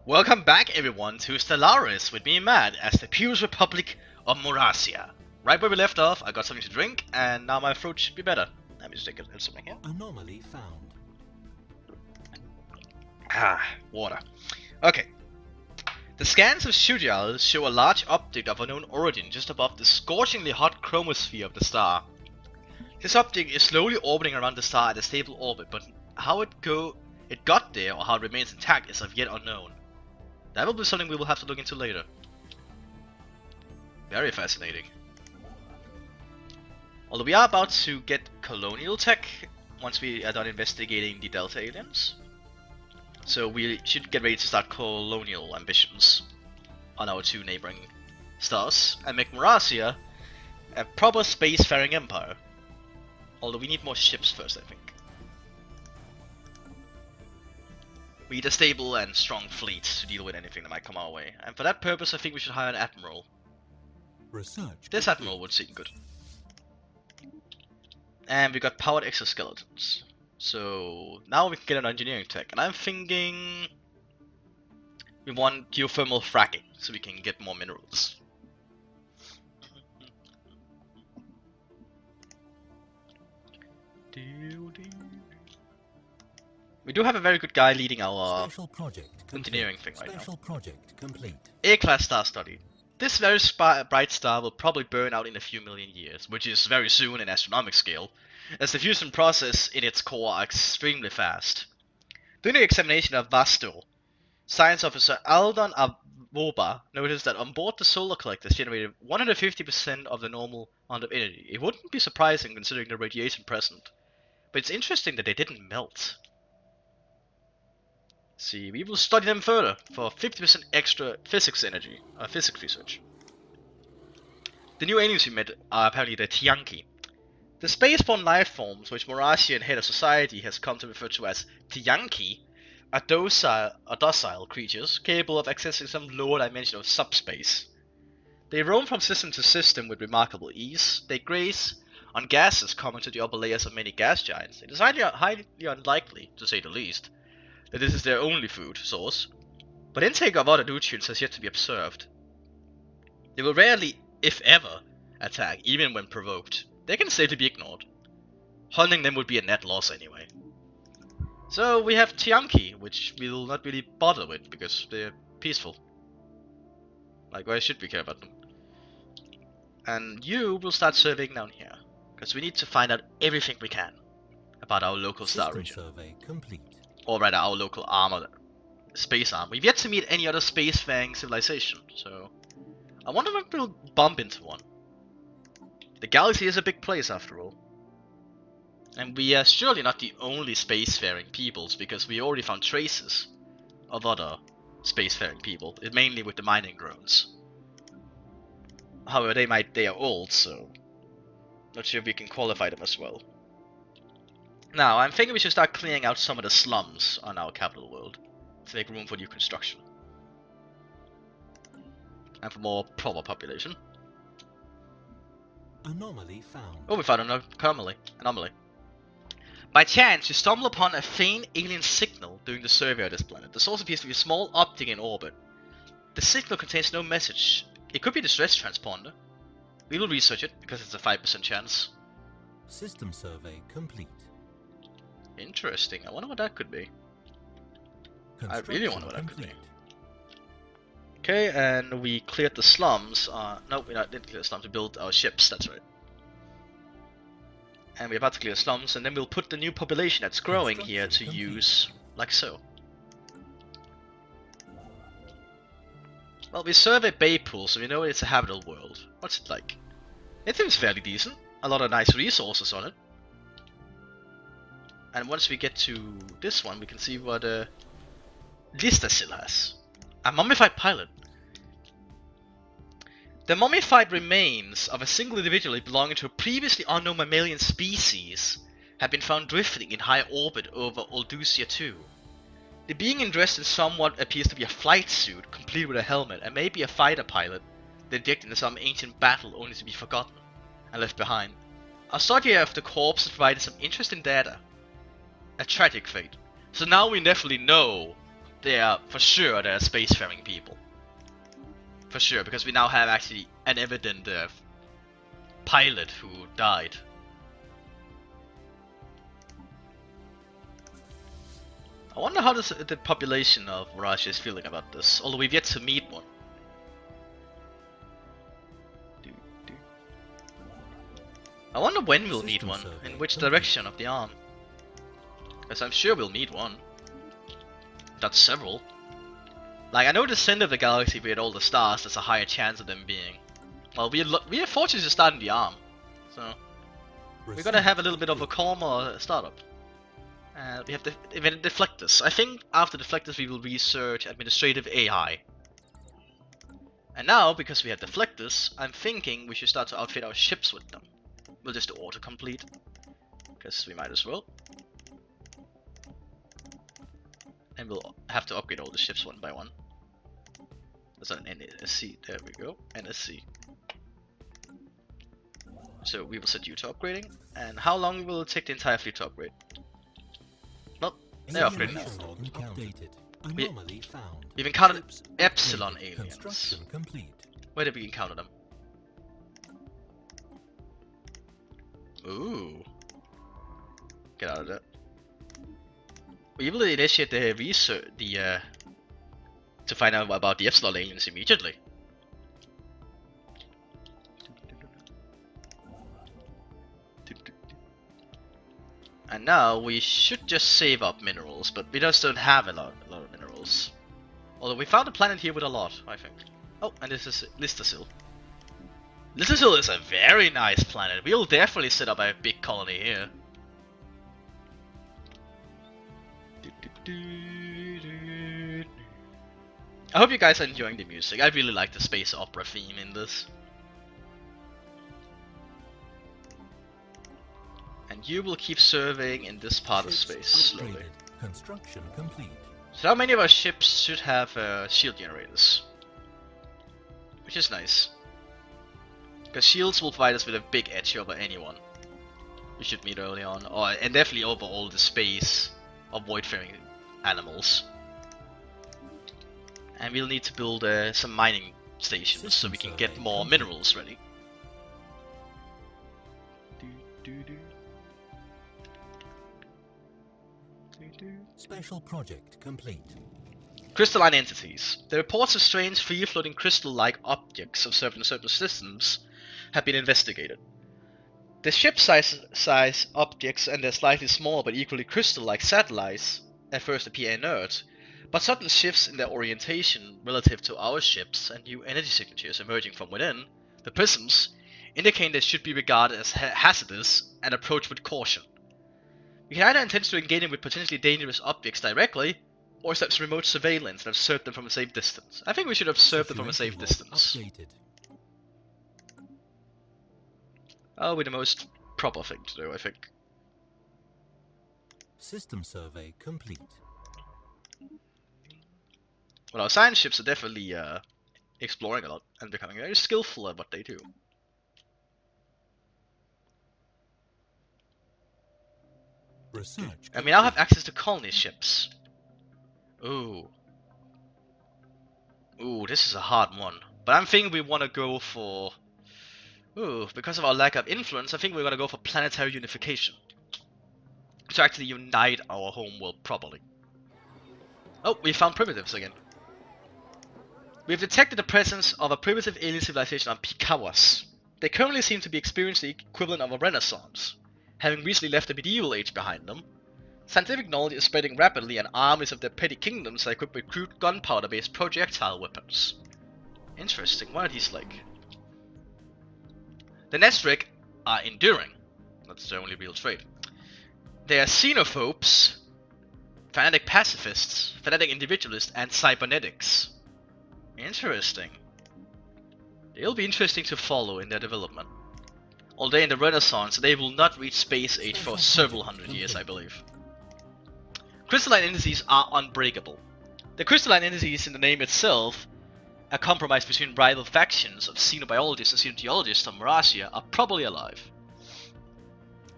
Welcome back everyone to Stellaris with me and Matt as the Peoples Republic of Morasia. Right where we left off, I got something to drink and now my throat should be better. Let me just take a little something here. Anomaly found. Water. Okay. The scans of Shudial show a large object of unknown origin just above the scorchingly hot chromosphere of the star. This object is slowly orbiting around the star at a stable orbit, but how it got there or how it remains intact is of yet unknown. That will be something we will have to look into later. Very fascinating. Although we are about to get colonial tech once we are done investigating the Delta aliens. So we should get ready to start colonial ambitions on our two neighboring stars and make Morasia a proper spacefaring empire. Although we need more ships first, I think. We need a stable and strong fleet to deal with anything that might come our way. And for that purpose, I think we should hire an admiral. Research. This admiral would seem good. And we got powered exoskeletons. So now we can get an engineering tech. And I'm thinking we want geothermal fracking so we can get more minerals. We do have a very good guy leading our engineering thing right now. Project complete. A-class star study. This very bright star will probably burn out in a few million years, which is very soon in astronomic scale, as the fusion process in its core are extremely fast. During the examination of Vastor, science officer Aldon Avoba noticed that on board the solar collectors generated 150% of the normal amount of energy. It wouldn't be surprising considering the radiation present, but it's interesting that they didn't melt. See, we will study them further for 50% extra physics energy, physics research. The new aliens we met are apparently the Tiyanki. The spaceborne life forms, which Morasian head of society has come to refer to as Tiyanki, are docile creatures capable of accessing some lower dimension of subspace. They roam from system to system with remarkable ease. They graze on gases common to the upper layers of many gas giants. It is highly unlikely, to say the least, that this is their only food source, but intake of other nutrients has yet to be observed. They will rarely, if ever, attack, even when provoked. They can safely be ignored. Hunting them would be a net loss anyway. So we have Tiyanki, which we'll not really bother with because they're peaceful. Like, why should we care about them? And you will start surveying down here, because we need to find out everything we can about our local star region. Survey complete. Or rather, our local space arm. We've yet to meet any other spacefaring civilization, so I wonder if we'll bump into one. The galaxy is a big place, after all. And we are surely not the only spacefaring peoples, because we already found traces of other spacefaring people, mainly with the mining drones. However, they are old, so not sure if we can qualify them as well. Now, I'm thinking we should start clearing out some of the slums on our capital world to make room for new construction. And for more proper population. Anomaly found. Oh, we found an anomaly. By chance, you stumble upon a faint alien signal during the survey of this planet. The source appears to be a small object in orbit. The signal contains no message. It could be a distress transponder. We will research it because it's a 5% chance. System survey complete. Interesting. I wonder what that could be. I really wonder what that could be. Okay, and we cleared the slums. No, we didn't clear the slums. We built our ships. That's right. And we're about to clear the slums, and then we'll put the new population that's growing here to use, like so. Well, we surveyed Baypool, so we know it's a habitable world. What's it like? It seems fairly decent. A lot of nice resources on it. And once we get to this one, we can see what Lista still has. A Mummified Pilot. The mummified remains of a single individual belonging to a previously unknown mammalian species have been found drifting in high orbit over Oldusia 2. The being dressed in somewhat appears to be a flight suit, complete with a helmet, and maybe a fighter pilot that dipped into some ancient battle only to be forgotten and left behind. Our study of the corpse has provided some interesting data. A tragic fate. So now we definitely know they are for sure they're spacefaring people. For sure, because we now have actually an evident pilot who died. I wonder how the population of Morasia is feeling about this, although we've yet to meet one. I wonder when we'll meet one, in which direction of the arm. Because I'm sure we'll meet one. That's several. Like, I know the center of the galaxy with all the stars, there's a higher chance of them being... Well, we are fortunate to start in the arm. So, we're gonna have a little bit of a calmer startup. We have the deflectors. I think after deflectors we will research administrative AI. And now, because we have deflectors, I'm thinking we should start to outfit our ships with them. We'll just do autocomplete, because we might as well. And we'll have to upgrade all the ships one by one. That's an NSC, there we go, NSC. So we will set you to upgrading. And how long will it take the entire fleet to upgrade? Well, they're upgrading now. We've encountered Epsilon aliens. Where did we encounter them? Ooh. Get out of that. We will initiate the research, to find out about the Epsilon aliens immediately. And now we should just save up minerals, but we just don't have a lot of minerals. Although we found a planet here with a lot, I think. Oh, and this is Listasil. Listasil is a very nice planet. We'll definitely set up a big colony here. I hope you guys are enjoying the music. I really like the space opera theme in this. And you will keep surveying in this part of space slowly. Construction complete. So how many of our ships should have shield generators? Which is nice. Because shields will provide us with a big edge over anyone we should meet early on, and definitely over all the space of void-faring animals. And we'll need to build some mining stations so we can get more minerals ready. Special project complete. Crystalline Entities. The reports of strange free-floating crystal-like objects observed in certain systems have been investigated. The ship-size objects and their slightly smaller but equally crystal-like satellites at first appear inert, but sudden shifts in their orientation relative to our ships and new energy signatures emerging from within, the prisms, indicate they should be regarded as hazardous and approached with caution. We can either intend to engage with potentially dangerous objects directly, or establish remote surveillance and observe them from a safe distance. I think we should observe them from a safe distance. That would be the most proper thing to do, I think. System survey complete. Well, our science ships are definitely exploring a lot and becoming very skillful at what they do. Research. And we now have access to colony ships. Ooh. Ooh, this is a hard one. But I'm thinking we want to go for... Ooh, because of our lack of influence, I think we're going to go for planetary unification. To actually unite our homeworld properly. Oh, we found primitives again. We have detected the presence of a primitive alien civilization on Pikawas. They currently seem to be experiencing the equivalent of a renaissance, having recently left the medieval age behind them. Scientific knowledge is spreading rapidly and armies of their petty kingdoms are equipped with crude gunpowder-based projectile weapons. Interesting, what are these like? The Nesric are enduring. That's their only real trait. They are xenophobes, fanatic pacifists, fanatic individualists, and cybernetics. Interesting. They'll be interesting to follow in their development. Although in the Renaissance, they will not reach space age for several hundred years, I believe. Crystalline entities are unbreakable. The crystalline entities in the name itself, a compromise between rival factions of xenobiologists and xenogeologists of Morasia, are probably alive.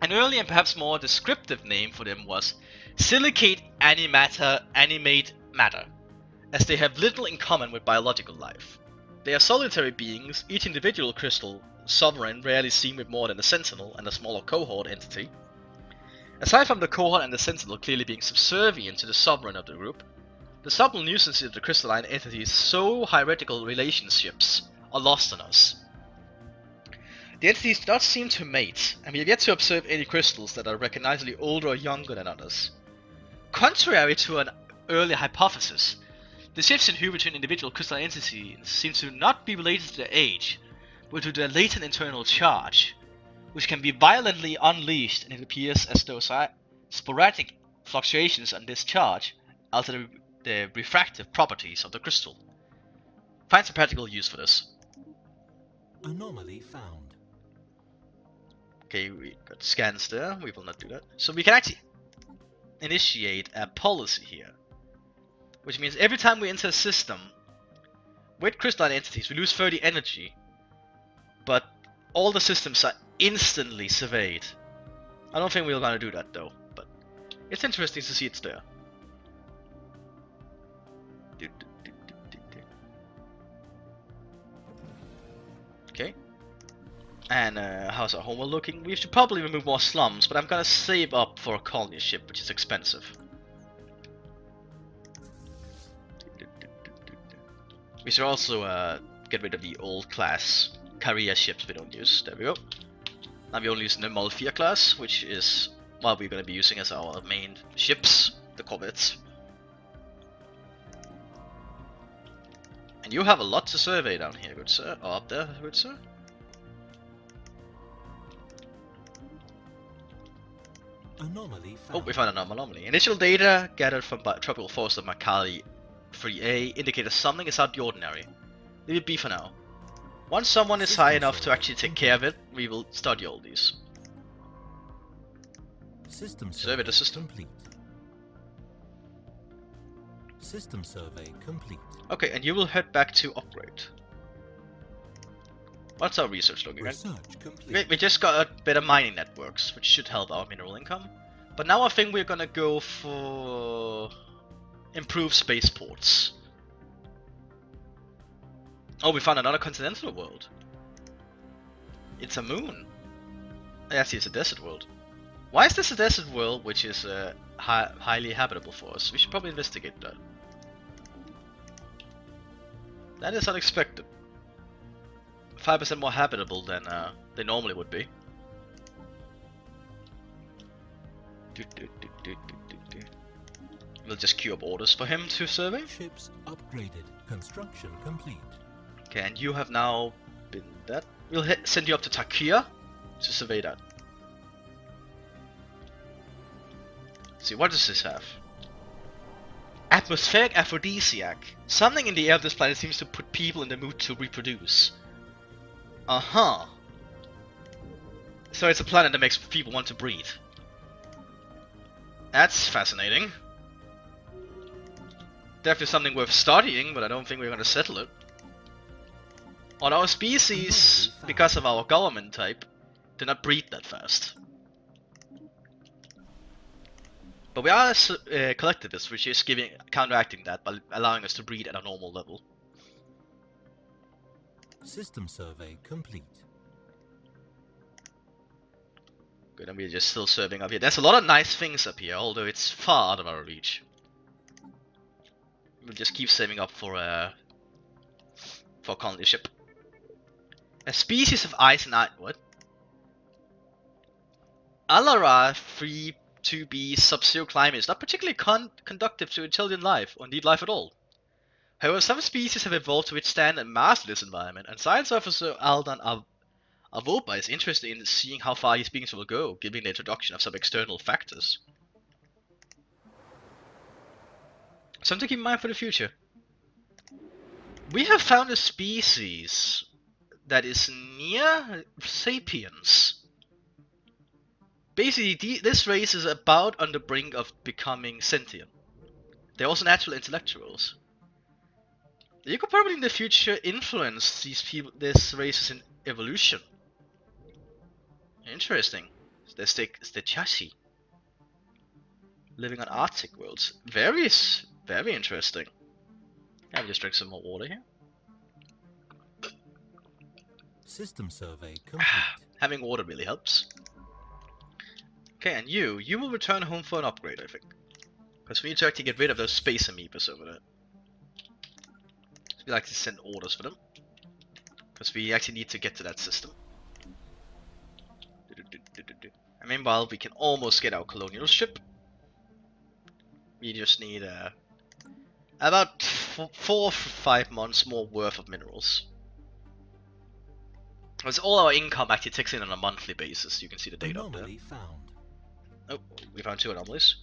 An early and perhaps more descriptive name for them was Silicate Animate matter, as they have little in common with biological life. They are solitary beings, each individual crystal sovereign, rarely seen with more than a sentinel and a smaller cohort entity. Aside from the cohort and the sentinel clearly being subservient to the sovereign of the group, the subtle nuances of the crystalline entities' so hierarchical relationships are lost on us. The entities do not seem to mate, and we have yet to observe any crystals that are recognizably older or younger than others. Contrary to an earlier hypothesis, the shifts in hue between individual crystalline entities seem to not be related to their age, but to their latent internal charge, which can be violently unleashed, and it appears as though sporadic fluctuations on this charge alter the refractive properties of the crystal. Find some practical use for this. Anomaly found. Okay, we got scans there, we will not do that. So we can actually initiate a policy here, which means every time we enter a system with crystalline entities, we lose 30 energy, but all the systems are instantly surveyed. I don't think we're gonna do that though, but it's interesting to see it's there. Okay. And how's our homeworld looking? We should probably remove more slums, but I'm gonna save up for a colony ship, which is expensive. We should also get rid of the old class carrier ships we don't use. There we go. Now we only use the Mummified class, which is what we're gonna be using as our main ships, the corvettes. And you have a lot to survey down here, good sir. Or up there, good sir. Anomaly found. Oh, we found an anomaly. Initial data gathered from tropical forest of Makali 3A indicate something is out of the ordinary. Leave it be for now. Once someone is high enough to actually take care of it, we will study all these. System Survey the system. complete. System survey complete. Okay, and you will head back to upgrade. What's our research looking at? Research complete. We just got better mining networks, which should help our mineral income. But now I think we're gonna go for improved spaceports. Oh, we found another continental world. It's a moon. Actually, it's a desert world. Why is this a desert world which is highly habitable for us? We should probably investigate that. That is unexpected. 5% more habitable than they normally would be. We'll just queue up orders for him to survey. Ships upgraded. Construction complete. Okay, and you have now been that. We'll send you up to Takia to survey that. Let's see, what does this have? Atmospheric aphrodisiac. Something in the air of this planet seems to put people in the mood to reproduce. Uh-huh. So it's a planet that makes people want to breed. That's fascinating. Definitely something worth studying, but I don't think we're gonna settle it. On our species, because of our government type, do not breed that fast. But we are collectivists, which is counteracting that by allowing us to breed at a normal level. System survey complete. Good, and we're just still serving up here. There's a lot of nice things up here, although it's far out of our reach. We'll just keep saving up for a colony ship. A species of ice and ice. What? Alara 3-2b sub-zero climate is not particularly conductive to intelligent life, or indeed life at all. However, some species have evolved to withstand and master this environment, and Science Officer Aldan Avopa is interested in seeing how far these beings will go, given the introduction of some external factors. Something to keep in mind for the future. We have found a species that is near sapiens. Basically, this race is about on the brink of becoming sentient. They're also natural intellectuals. You could probably in the future influence these people, this race's evolution. Interesting. The chassis living on Arctic worlds. Very Very interesting. I'll just drink some more water here. System survey complete. Having water really helps. Okay, and you will return home for an upgrade, I think. Because we need to actually get rid of those space amoebas over there. So we like to send orders for them. Because we actually need to get to that system. And meanwhile, we can almost get our colonial ship. We just need about 4 or 5 months more worth of minerals. Because all our income actually ticks in on a monthly basis. You can see the data up there. Found. Oh, we found 2 anomalies.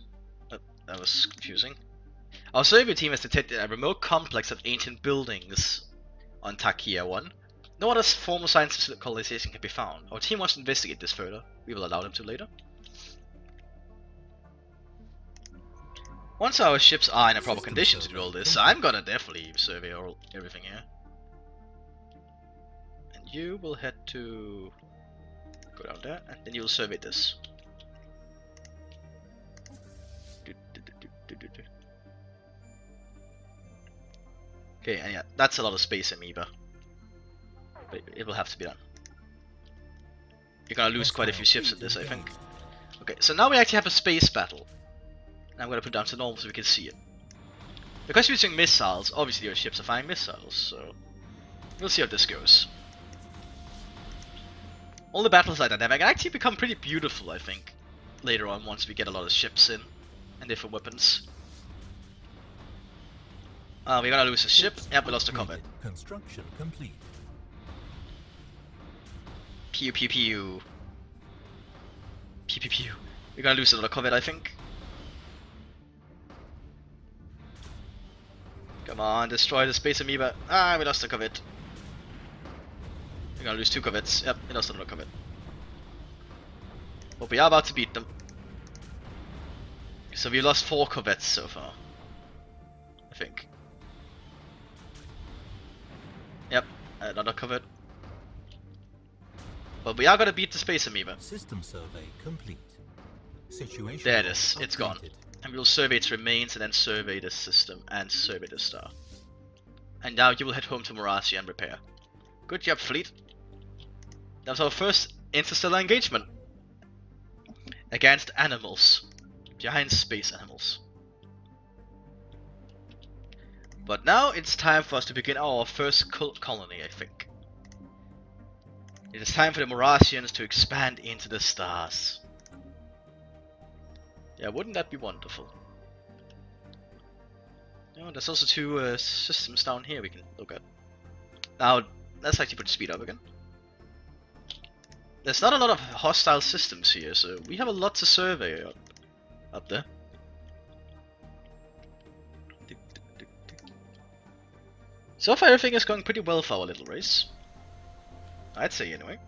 Oh, that was confusing. Our survey team has detected a remote complex of ancient buildings on Takia 1. No other form of scientific colonization can be found. Our team wants to investigate this further. We will allow them to later. Once our ships are in a proper condition to do all this, I'm gonna definitely survey everything here. And you will head to... go down there, and then you will survey this. Okay, and yeah, that's a lot of space amoeba. But it will have to be done. You're gonna lose quite a few ships in this, I think. Okay, so now we actually have a space battle. And I'm gonna put down to normal so we can see it. Because we're using missiles, obviously your ships are firing missiles, so we'll see how this goes. All the battles like that have actually become pretty beautiful, I think, later on once we get a lot of ships in and different weapons. We're gonna lose a ship. Yep, we lost a combat. Construction complete. Pew pew pew. Pew pew pew. We're gonna lose another combat, I think. Come on, destroy the space amoeba. Ah, we lost a covet. We're gonna lose 2 covets. Yep, we lost another covet. But we are about to beat them. So we lost 4 corvettes so far. I think. Yep, another corvette. But we are gonna beat the space amoeba. System survey complete. Situation. There it is, it's updated. gone. And we'll survey its remains and then survey the system and survey the star. And now you will head home to Morasia and repair. Good job, fleet. That was our first interstellar engagement. Against animals. Giant space animals. But now it's time for us to begin our first colony, I think. It is time for the Morasians to expand into the stars. Yeah, wouldn't that be wonderful? Oh, there's also 2 systems down here we can look at. Now, let's actually put speed up again. There's not a lot of hostile systems here, so we have a lot to survey up there. So far everything is going pretty well for our little race. I'd say anyway.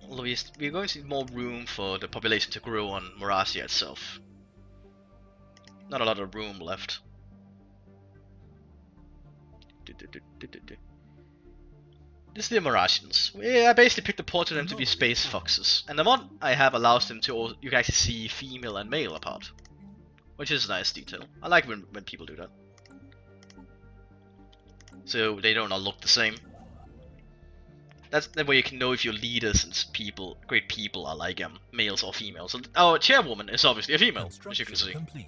Although we're going to need more room for the population to grow on Morasia itself. Not a lot of room left. This is the Morasians. I basically picked a portrait of them to be space foxes. And the mod I have allows them to, you can actually see female and male apart. Which is a nice detail. I like when people do that. So they don't all look the same. That's the way you can know if your leaders and people, great people, are like males or females. And our chairwoman is obviously a female, as you can see. Complete.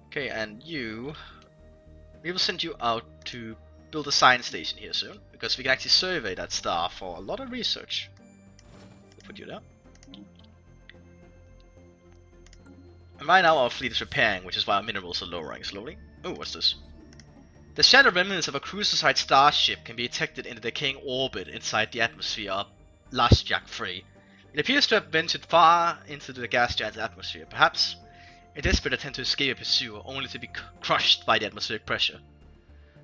Okay, and we will send you out to build a science station here soon, because we can actually survey that star for a lot of research. We'll put you there. And right now our fleet is repairing, which is why our minerals are lowering slowly. Oh, what's this? The shattered remnants of a cruiser-sized starship can be detected in the decaying orbit inside the atmosphere of Lasjak 3. It appears to have ventured far into the gas giant's atmosphere. Perhaps a desperate attempt to escape a pursuer, only to be crushed by the atmospheric pressure.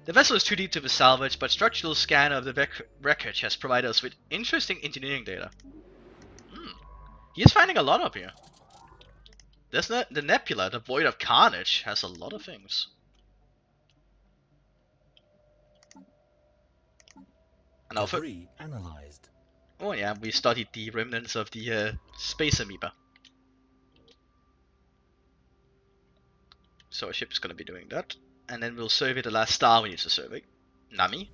The vessel is too deep to be salvaged, but structural scan of the wreckage has provided us with interesting engineering data. He is finding a lot up here. The nebula, the void of carnage, has a lot of things. And our analyzed. Oh yeah, we studied the remnants of the space amoeba. So our ship is gonna be doing that. And then we'll survey the last star we need to survey. Nami.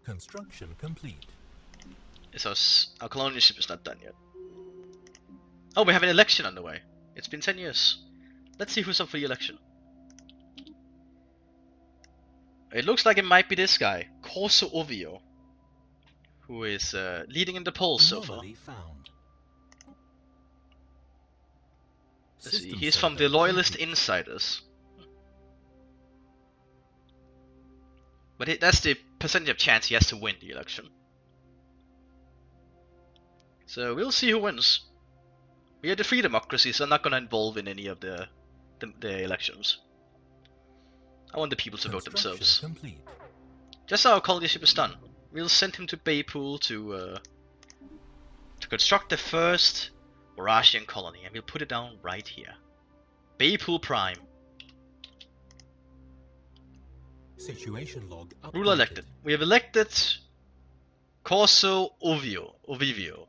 Construction complete. Is our colonial ship is not done yet. Oh, we have an election underway. It's been 10 years. Let's see who's up for the election. It looks like it might be this guy, Corso Ovio, who is leading in the polls so far. Found. Let's see, he's from the Loyalist Insiders. But that's the percentage of chance he has to win the election. So we'll see who wins. We are the free democracy, so I'm not gonna involve in any of the elections. I want the people to vote themselves. Complete. Just so our colony ship is done, we'll send him to Baypool to construct the first Morasian colony, and we'll put it down right here. Baypool Prime. Situation log updated. Ruler elected. We have elected Corso Ovivio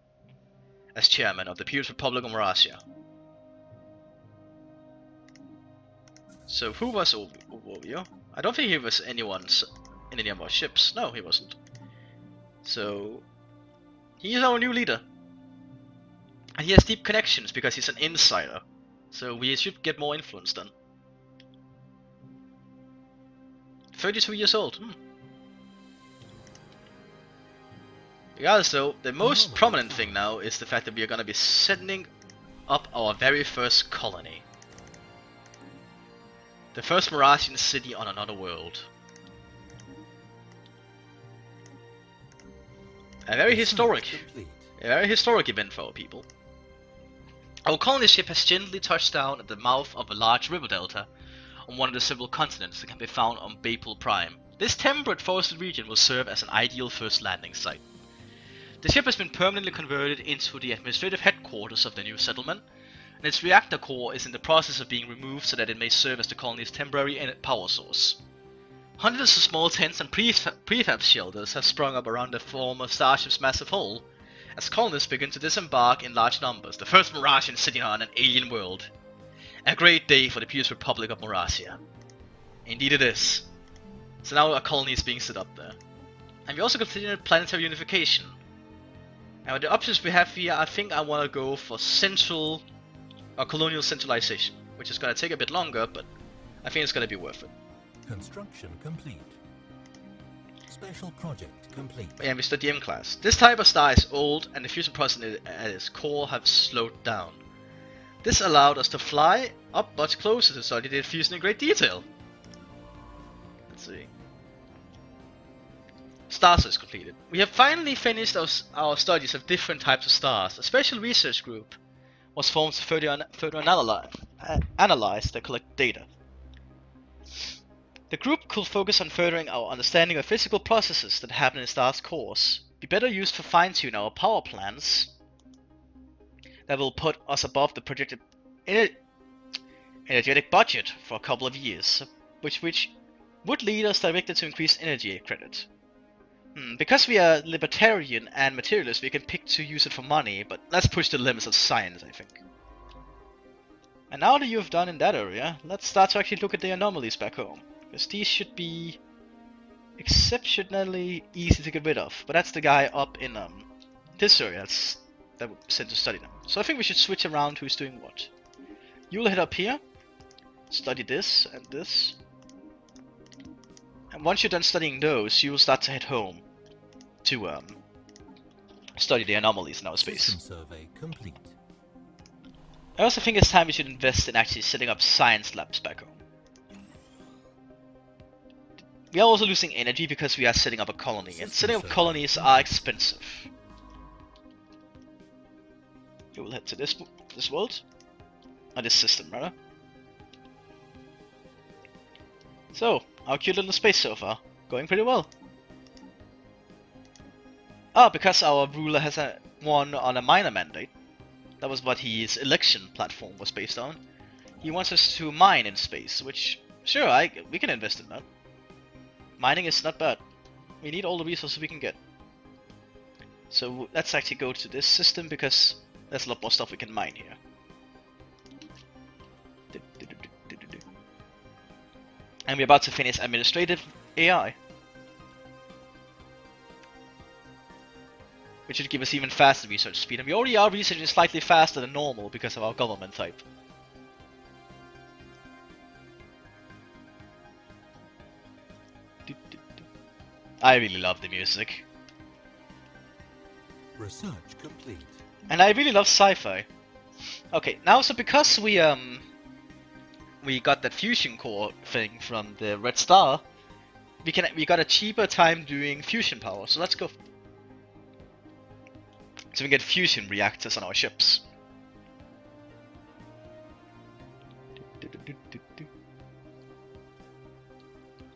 as chairman of the Peoples Republic of Morasia. So who was Ovio? I don't think he was in any of our ships. No, he wasn't. So he is our new leader. And he has deep connections because he's an insider. So we should get more influence then. 32 years old. Regardless though, the most prominent thing now is the fact that we are going to be setting up our very first colony. The first Morasian city on another world. A very historic event for our people. Our colony ship has gently touched down at the mouth of a large river delta on one of the several continents that can be found on Baypool Prime. This temperate forested region will serve as an ideal first landing site. The ship has been permanently converted into the administrative headquarters of the new settlement, and its reactor core is in the process of being removed so that it may serve as the colony's temporary power source. Hundreds of small tents and prefab shelters have sprung up around the former starship's massive hull, as colonists begin to disembark in large numbers, the first Morasian city on an alien world. A great day for the Peoples Republic of Morasia. Indeed it is. So now a colony is being set up there. And we also considered planetary unification. And with the options we have here, I think I want to go for central or colonial centralization, which is going to take a bit longer, but I think it's going to be worth it. Construction complete. Special project complete. And we start the M class. This type of star is old, and the fusion process at its core have slowed down. This allowed us to fly up much closer to study the fusion in great detail. Let's see. Stars is completed. We have finally finished our studies of different types of stars. A special research group was formed to further analyze the collected data. The group could focus on furthering our understanding of physical processes that happen in stars' cores, be better used to fine-tune our power plants that will put us above the projected energetic budget for a couple of years, which would lead us directly to increased energy credit. Because we are libertarian and materialist, we can pick to use it for money, but let's push the limits of science, I think. And now that you've done in that area, let's start to actually look at the anomalies back home. Because these should be exceptionally easy to get rid of. But that's the guy up in this area that we're sent to study them. So I think we should switch around who's doing what. You'll head up here, study this and this. And once you're done studying those, you will start to head home to study the anomalies in our space. System survey complete. I also think it's time we should invest in actually setting up science labs back home. We are also losing energy because we are setting up a colony, and setting up colonies are expensive. We will head to this world, or this system rather. So, our cute little space so far, going pretty well. Ah, because our ruler has won on a minor mandate. That was what his election platform was based on. He wants us to mine in space, which, sure, we can invest in that. Mining is not bad. We need all the resources we can get. So let's actually go to this system because there's a lot more stuff we can mine here. And we're about to finish administrative AI, which should give us even faster research speed. And we already are researching slightly faster than normal because of our government type. I really love the music. Research complete. And I really love sci-fi. Okay, now so because we got that fusion core thing from the Red Star, we got a cheaper time doing fusion power. So let's go. So we get fusion reactors on our ships.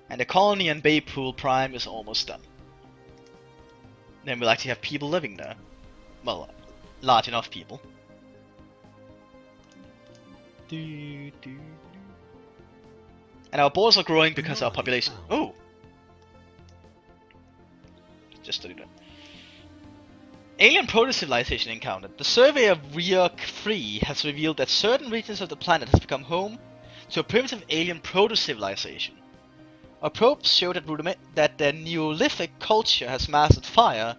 And the colony in Baypool Prime is almost done. Then we'll actually have people living there. Well, large enough people. And our borders are growing because our population. Oh! Just studied it. Alien proto-civilization encountered. The survey of Ryuk 3 has revealed that certain regions of the planet has become home to a primitive alien proto-civilization. Our probes show that the Neolithic culture has mastered fire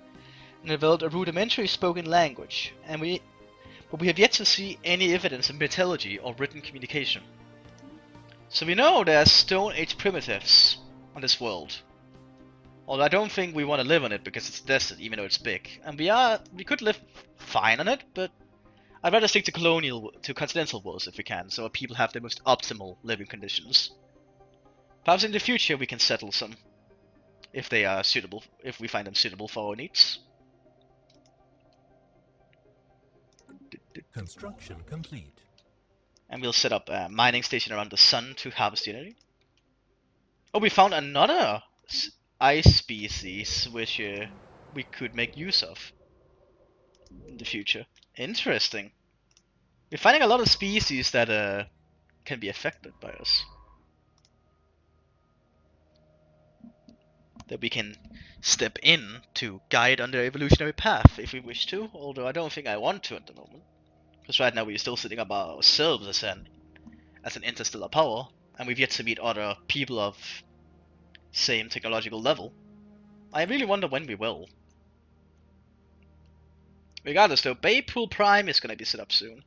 and developed a rudimentary spoken language, but we have yet to see any evidence of metallurgy or written communication. So we know there are Stone Age primitives on this world. Although I don't think we want to live on it because it's desert, even though it's big. And we could live fine on it, but I'd rather stick to continental worlds if we can, so our people have the most optimal living conditions. Perhaps in the future we can settle some, if they are suitable, if we find them suitable for our needs. Construction complete. And we'll set up a mining station around the sun to harvest the energy. Oh, we found another ice species which we could make use of in the future. Interesting. We're finding a lot of species that can be affected by us. That we can step in to guide on their evolutionary path if we wish to, although I don't think I want to at the moment. Because right now we're still sitting up ourselves as an interstellar power, and we've yet to meet other people of same technological level. I really wonder when we will. Regardless though, Baypool Prime is gonna be set up soon.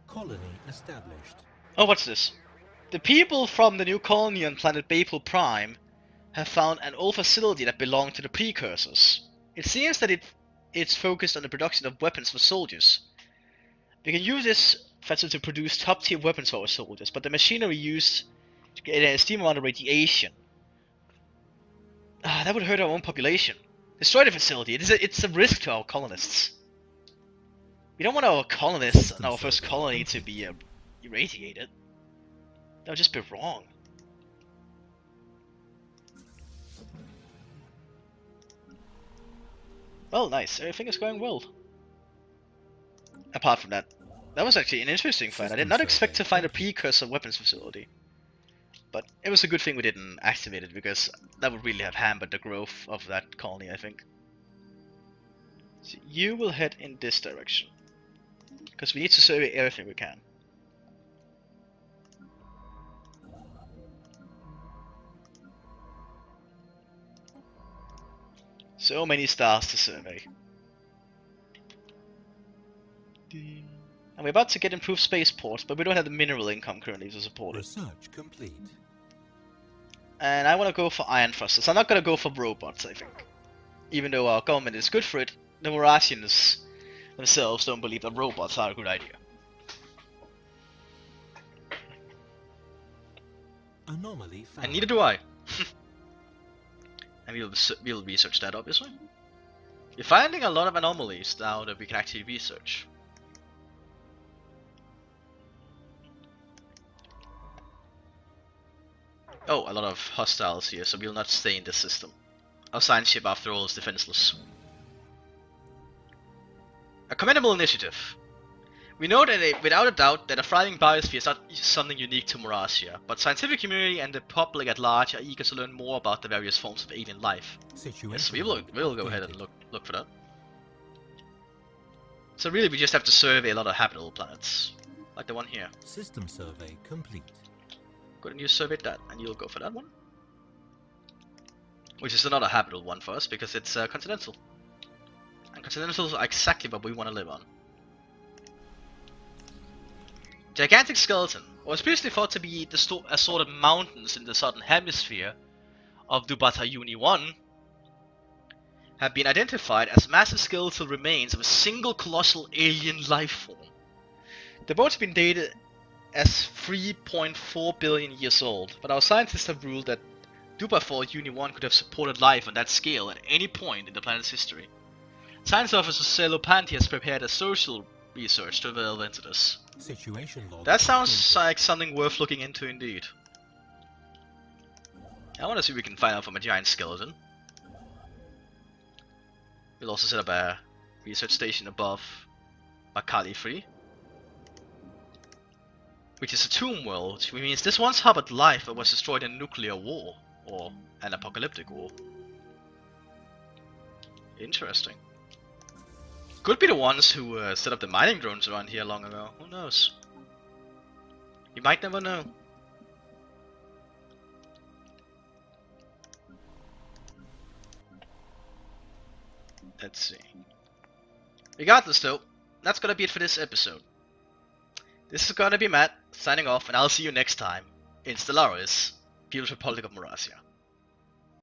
Colony established. Oh, what's this? The people from the new colony on planet Baypool Prime have found an old facility that belonged to the precursors. It seems that it's focused on the production of weapons for soldiers. We can use this facility to produce top-tier weapons for our soldiers, but the machinery used to get a steam amount of radiation. That would hurt our own population. Destroy the facility. It's a risk to our colonists. We don't want our colonists and our first colony to be irradiated. That would just be wrong. Well, nice. Everything is going well. Apart from that. That was actually an interesting find. I did not expect to find a precursor weapons facility. But it was a good thing we didn't activate it, because that would really have hampered the growth of that colony, I think. So you will head in this direction. Because we need to survey everything we can. So many stars to survey. And we're about to get improved spaceports, but we don't have the mineral income currently to support it. Research complete. And I want to go for iron thrusters. I'm not going to go for robots, I think. Even though our government is good for it, the Morasians themselves don't believe that robots are a good idea. Anomaly found. And neither do I. And we'll research that, obviously. We're finding a lot of anomalies now that we can actually research. Oh, a lot of hostiles here, so we'll not stay in this system. Our science ship, after all, is defenseless. A commendable initiative. We know that without a doubt that a thriving biosphere is not something unique to Morasia, but scientific community and the public at large are eager to learn more about the various forms of alien life. Yes, we'll go ahead and look for that. So really we just have to survey a lot of habitable planets, like the one here. System survey complete. Go ahead and you survey that, and you'll go for that one. Which is another habitable one for us, because it's continental. And continentals are exactly what we want to live on. Gigantic skeleton was previously thought to be a sort of mountains in the southern hemisphere of Dubata Uni 1, have been identified as massive skeletal remains of a single colossal alien life form. The bones have been dated as 3.4 billion years old, but our scientists have ruled that Dubata Uni 1 could have supported life on that scale at any point in the planet's history. Science Officer Celopanti has prepared a social research to delve into this. Situation log. That sounds like something worth looking into indeed. I want to see if we can find out from a giant skeleton. We'll also set up a research station above Makali 3, which is a tomb world, which means this once harbored life but was destroyed in a nuclear war, or an apocalyptic war. Interesting. Could be the ones who set up the mining drones around here long ago. Who knows? You might never know. Let's see. Regardless though, that's gonna be it for this episode. This is gonna be Matt, signing off, and I'll see you next time in Stellaris, Peoples Republic of Morasia.